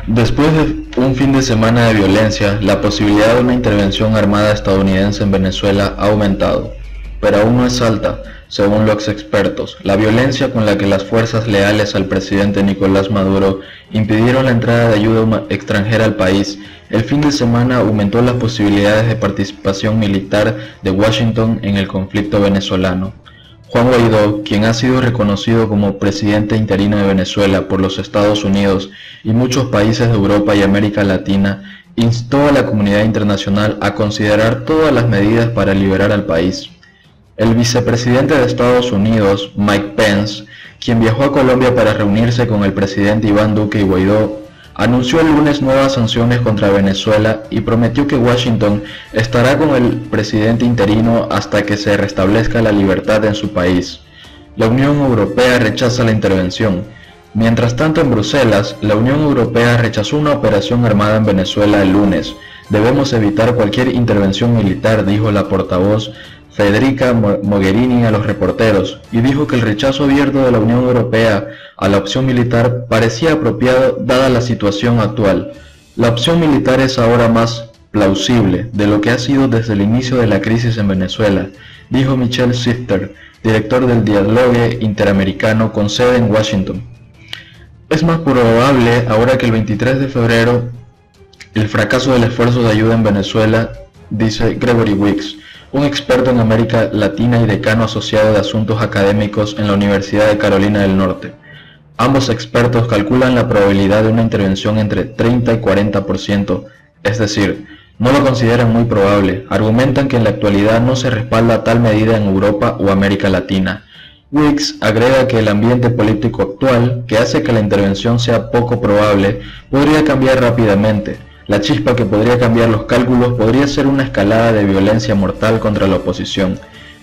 Después de un fin de semana de violencia, la posibilidad de una intervención armada estadounidense en Venezuela ha aumentado, pero aún no es alta, según los expertos. La violencia con la que las fuerzas leales al presidente Nicolás Maduro impidieron la entrada de ayuda extranjera al país, el fin de semana aumentó las posibilidades de participación militar de Washington en el conflicto venezolano. Juan Guaidó, quien ha sido reconocido como presidente interino de Venezuela por los Estados Unidos y muchos países de Europa y América Latina, instó a la comunidad internacional a considerar todas las medidas para liberar al país. El vicepresidente de Estados Unidos, Mike Pence, quien viajó a Colombia para reunirse con el presidente Iván Duque y Guaidó, anunció el lunes nuevas sanciones contra Venezuela y prometió que Washington estará con el presidente interino hasta que se restablezca la libertad en su país. La Unión Europea rechaza la intervención. Mientras tanto, en Bruselas, la Unión Europea rechazó una operación armada en Venezuela el lunes. Debemos evitar cualquier intervención militar, dijo la portavoz Federica Mogherini a los reporteros, y dijo que el rechazo abierto de la Unión Europea a la opción militar parecía apropiado dada la situación actual. La opción militar es ahora más plausible de lo que ha sido desde el inicio de la crisis en Venezuela, dijo Michel Sifter, director del Dialogue Interamericano con sede en Washington. Es más probable ahora que el 23 de febrero el fracaso del esfuerzo de ayuda en Venezuela, dice Gregory Weeks, un experto en América Latina y decano asociado de asuntos académicos en la Universidad de Carolina del Norte. Ambos expertos calculan la probabilidad de una intervención entre 30 y 40%, es decir, no lo consideran muy probable. Argumentan que en la actualidad no se respalda tal medida en Europa o América Latina. Weeks agrega que el ambiente político actual, que hace que la intervención sea poco probable, podría cambiar rápidamente. La chispa que podría cambiar los cálculos podría ser una escalada de violencia mortal contra la oposición,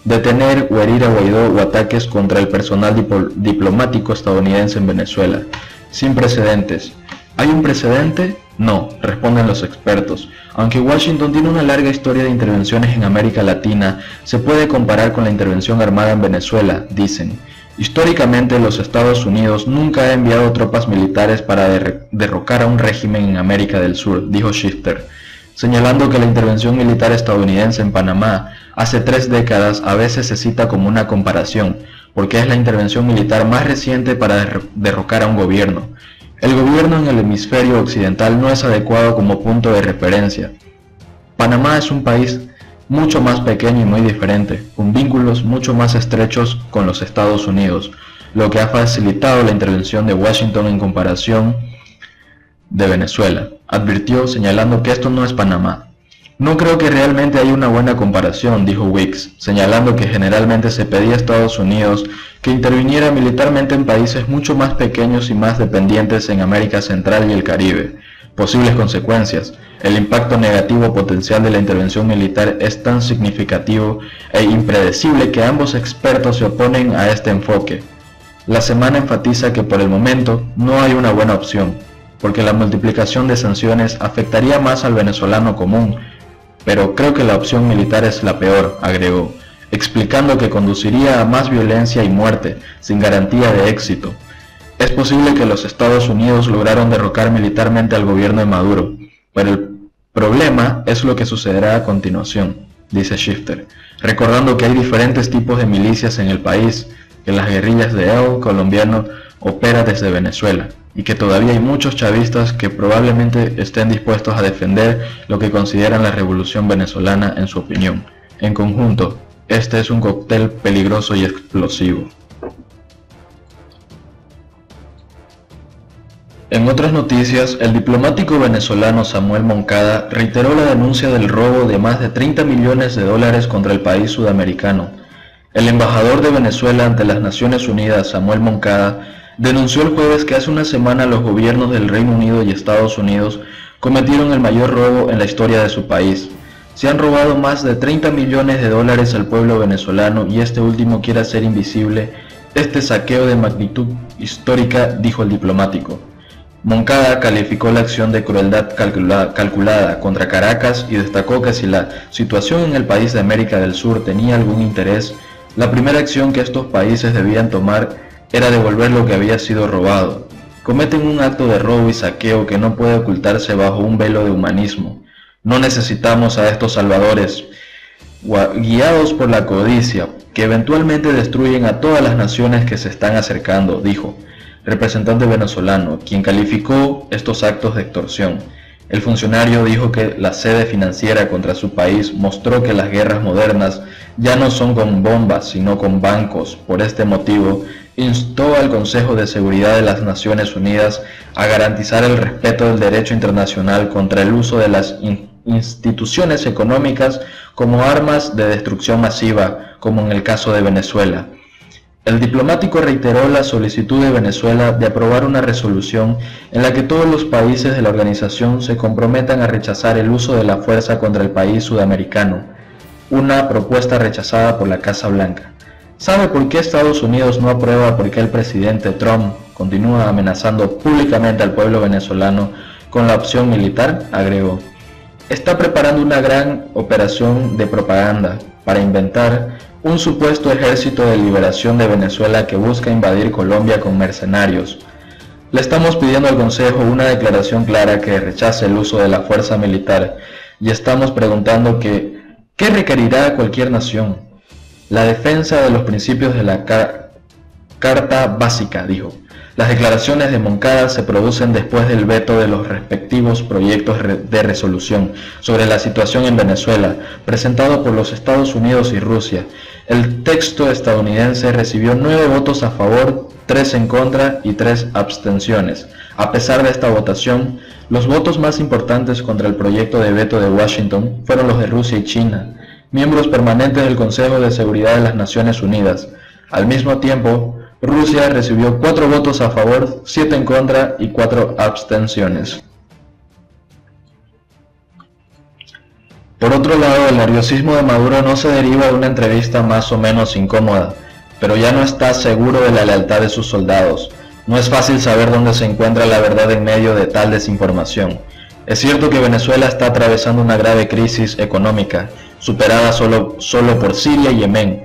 detener o herir a Guaidó o ataques contra el personal diplomático estadounidense en Venezuela. Sin precedentes. ¿Hay un precedente? No, responden los expertos. Aunque Washington tiene una larga historia de intervenciones en América Latina, se puede comparar con la intervención armada en Venezuela, dicen. Históricamente, los Estados Unidos nunca ha enviado tropas militares para derrocar a un régimen en América del Sur, dijo Shifter, señalando que la intervención militar estadounidense en Panamá hace 3 décadas a veces se cita como una comparación, porque es la intervención militar más reciente para derrocar a un gobierno. El gobierno en el hemisferio occidental no es adecuado como punto de referencia. Panamá es un país mucho más pequeño y muy diferente, con vínculos mucho más estrechos con los Estados Unidos, lo que ha facilitado la intervención de Washington en comparación de Venezuela, advirtió señalando que esto no es Panamá. No creo que realmente haya una buena comparación, dijo Weeks, señalando que generalmente se pedía a Estados Unidos que interviniera militarmente en países mucho más pequeños y más dependientes en América Central y el Caribe. Posibles consecuencias. El impacto negativo potencial de la intervención militar es tan significativo e impredecible que ambos expertos se oponen a este enfoque. La semana enfatiza que por el momento no hay una buena opción, porque la multiplicación de sanciones afectaría más al venezolano común, pero creo que la opción militar es la peor, agregó, explicando que conduciría a más violencia y muerte, sin garantía de éxito. Es posible que los Estados Unidos lograron derrocar militarmente al gobierno de Maduro, pero el problema es lo que sucederá a continuación, dice Shifter, recordando que hay diferentes tipos de milicias en el país, que las guerrillas de ELN colombiano opera desde Venezuela, y que todavía hay muchos chavistas que probablemente estén dispuestos a defender lo que consideran la revolución venezolana en su opinión. En conjunto, este es un cóctel peligroso y explosivo. En otras noticias, el diplomático venezolano Samuel Moncada reiteró la denuncia del robo de más de 30 millones de dólares contra el país sudamericano. El embajador de Venezuela ante las Naciones Unidas, Samuel Moncada, denunció el jueves que hace una semana los gobiernos del Reino Unido y Estados Unidos cometieron el mayor robo en la historia de su país. Se han robado más de 30 millones de dólares al pueblo venezolano y este último quiere hacer invisible este saqueo de magnitud histórica, dijo el diplomático. Moncada calificó la acción de crueldad calculada contra Caracas y destacó que si la situación en el país de América del Sur tenía algún interés, la primera acción que estos países debían tomar era devolver lo que había sido robado. cometen un acto de robo y saqueo que no puede ocultarse bajo un velo de humanismo. No necesitamos a estos salvadores guiados por la codicia, que eventualmente destruyen a todas las naciones que se están acercando, dijo, representante venezolano, quien calificó estos actos de extorsión. El funcionario dijo que la sede financiera contra su país mostró que las guerras modernas ya no son con bombas, sino con bancos. Por este motivo, instó al Consejo de Seguridad de las Naciones Unidas a garantizar el respeto del derecho internacional contra el uso de las instituciones económicas como armas de destrucción masiva, como en el caso de Venezuela. El diplomático reiteró la solicitud de Venezuela de aprobar una resolución en la que todos los países de la organización se comprometan a rechazar el uso de la fuerza contra el país sudamericano, una propuesta rechazada por la Casa Blanca. ¿Sabe por qué Estados Unidos no aprueba por qué el presidente Trump continúa amenazando públicamente al pueblo venezolano con la opción militar?, agregó. Está preparando una gran operación de propaganda para inventar un supuesto ejército de liberación de Venezuela que busca invadir Colombia con mercenarios. Le estamos pidiendo al Consejo una declaración clara que rechace el uso de la fuerza militar y estamos preguntando ¿qué requerirá cualquier nación? La defensa de los principios de la Carta Básica, dijo. Las declaraciones de Moncada se producen después del veto de los respectivos proyectos de resolución sobre la situación en Venezuela, presentado por los Estados Unidos y Rusia. El texto estadounidense recibió 9 votos a favor, 3 en contra y 3 abstenciones. A pesar de esta votación, los votos más importantes contra el proyecto de veto de Washington fueron los de Rusia y China, miembros permanentes del Consejo de Seguridad de las Naciones Unidas. Al mismo tiempo, Rusia recibió 4 votos a favor, 7 en contra y 4 abstenciones. Por otro lado, el nerviosismo de Maduro no se deriva de una entrevista más o menos incómoda, pero ya no está seguro de la lealtad de sus soldados. No es fácil saber dónde se encuentra la verdad en medio de tal desinformación. Es cierto que Venezuela está atravesando una grave crisis económica, superada solo por Siria y Yemen,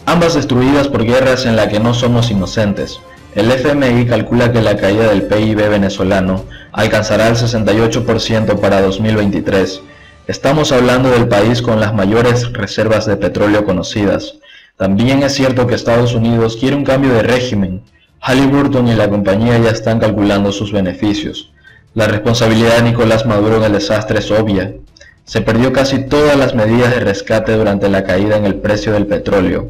ambas destruidas por guerras en las que no somos inocentes. El FMI calcula que la caída del PIB venezolano alcanzará el 68% para 2023. Estamos hablando del país con las mayores reservas de petróleo conocidas. También es cierto que Estados Unidos quiere un cambio de régimen. Halliburton y la compañía ya están calculando sus beneficios. La responsabilidad de Nicolás Maduro en el desastre es obvia. Se perdió casi todas las medidas de rescate durante la caída en el precio del petróleo.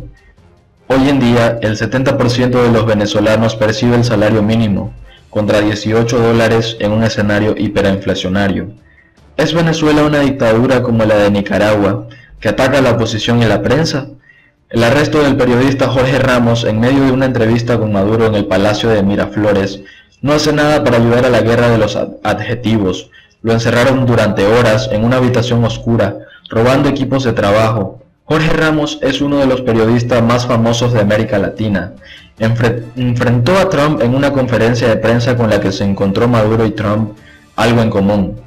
Hoy en día, el 70% de los venezolanos percibe el salario mínimo, contra $18 en un escenario hiperinflacionario. ¿Es Venezuela una dictadura como la de Nicaragua, que ataca a la oposición y a la prensa? El arresto del periodista Jorge Ramos en medio de una entrevista con Maduro en el Palacio de Miraflores no hace nada para ayudar a la guerra de los adjetivos. Lo encerraron durante horas en una habitación oscura, robando equipos de trabajo. Jorge Ramos es uno de los periodistas más famosos de América Latina. Enfrentó a Trump en una conferencia de prensa con la que se encontró Maduro y Trump algo en común.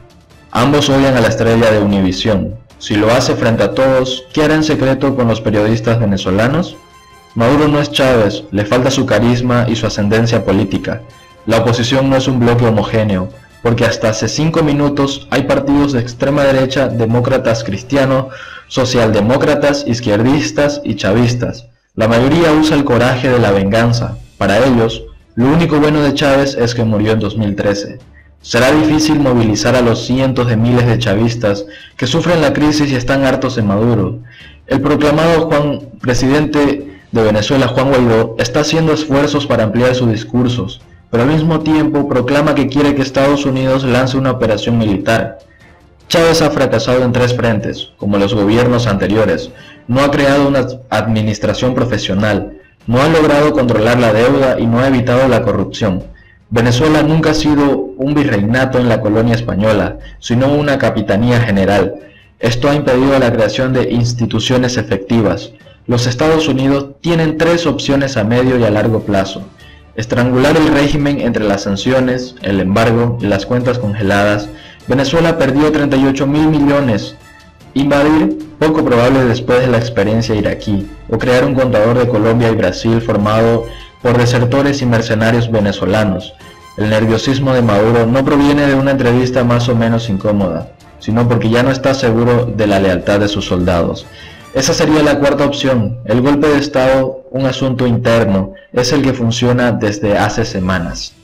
Ambos odian a la estrella de Univisión. Si lo hace frente a todos, ¿qué hará en secreto con los periodistas venezolanos? Maduro no es Chávez, le falta su carisma y su ascendencia política. La oposición no es un bloque homogéneo, porque hasta hace 5 minutos hay partidos de extrema derecha, demócratas cristianos, socialdemócratas, izquierdistas y chavistas. La mayoría usa el coraje de la venganza. Para ellos, lo único bueno de Chávez es que murió en 2013. Será difícil movilizar a los cientos de miles de chavistas que sufren la crisis y están hartos de Maduro. El proclamado presidente de Venezuela, Juan Guaidó, está haciendo esfuerzos para ampliar sus discursos, pero al mismo tiempo proclama que quiere que Estados Unidos lance una operación militar. Chávez ha fracasado en 3 frentes, como los gobiernos anteriores. No ha creado una administración profesional, no ha logrado controlar la deuda y no ha evitado la corrupción. Venezuela nunca ha sido un virreinato en la colonia española, sino una capitanía general. Esto ha impedido la creación de instituciones efectivas. Los Estados Unidos tienen 3 opciones a medio y a largo plazo: estrangular el régimen entre las sanciones, el embargo y las cuentas congeladas. Venezuela perdió 38.000 millones. Invadir, poco probable después de la experiencia iraquí, o crear un contador de Colombia y Brasil formado por desertores y mercenarios venezolanos. El nerviosismo de Maduro no proviene de una entrevista más o menos incómoda, sino porque ya no está seguro de la lealtad de sus soldados. Esa sería la cuarta opción. El golpe de Estado, un asunto interno, es el que funciona desde hace semanas.